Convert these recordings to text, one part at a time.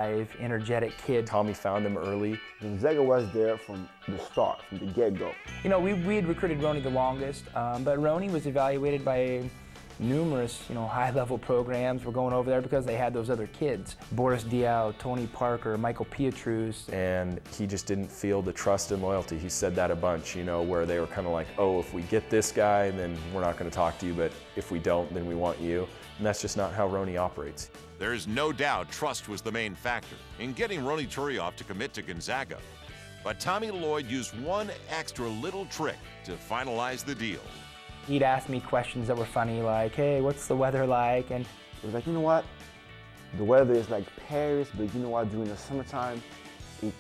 Energetic kid. Tommy found him early. Gonzaga was there from the start, from the get-go. You know, we had recruited Ronnie the longest, but Ronnie was evaluated by numerous, high-level programs. We're going over there because they had those other kids. Boris Diaw, Tony Parker, Michael Pietrus. And he just didn't feel the trust and loyalty. He said that a bunch, where they were kind of like, oh, if we get this guy, then we're not going to talk to you, but if we don't, then we want you. And that's just not how Ronnie operates. There's no doubt trust was the main factor in getting Ronnie Turioff to commit to Gonzaga. But Tommy Lloyd used one extra little trick to finalize the deal. He'd ask me questions that were funny, like, hey, what's the weather like? And it was like, you know what? The weather is like Paris, but you know what? During the summertime, it's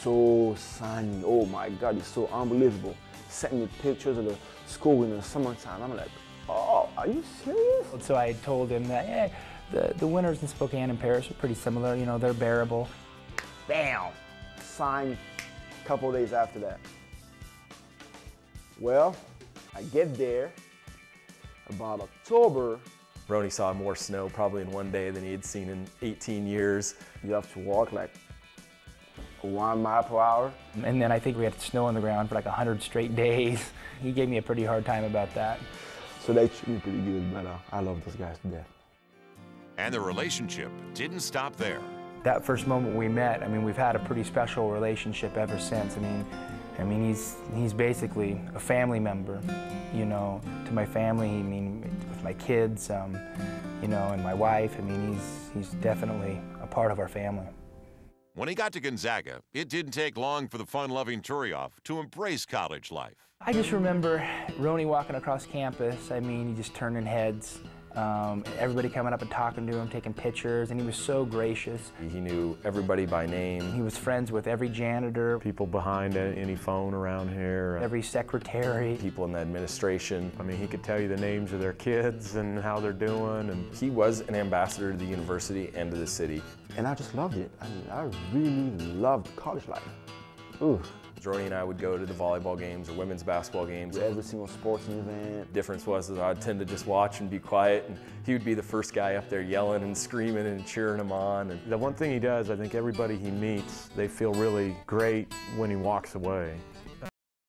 so sunny. Oh my God, it's so unbelievable. Sent me pictures of the school in the summertime. I'm like, oh, are you serious? So I told him that, hey, the winters in Spokane and Paris are pretty similar. They're bearable. Bam! Signed a couple days after that. Well, I get there about October. Ronnie saw more snow probably in one day than he had seen in 18 years. You have to walk like 1 mile per hour. And then I think we had snow on the ground for like 100 straight days. He gave me a pretty hard time about that. So they treat me pretty good, but I love those guys to death. And the relationship didn't stop there. That first moment we met, we've had a pretty special relationship ever since. He's basically a family member, to my family. With my kids, and my wife. He's definitely a part of our family. When he got to Gonzaga, it didn't take long for the fun-loving Turioff to embrace college life. I just remember Ronnie walking across campus. He just turning heads. Everybody coming up and talking to him, taking pictures, and he was so gracious. He knew everybody by name. He was friends with every janitor. People behind any phone around here. Every secretary. People in the administration. He could tell you the names of their kids and how they're doing. And he was an ambassador to the university and to the city. And I just loved it. I really loved college life. Ooh. Ronnie and I would go to the volleyball games or women's basketball games. Every single sporting event. The difference was that I'd tend to just watch and be quiet, and he would be the first guy up there yelling and screaming and cheering him on. And the one thing he does, I think everybody he meets, they feel really great when he walks away.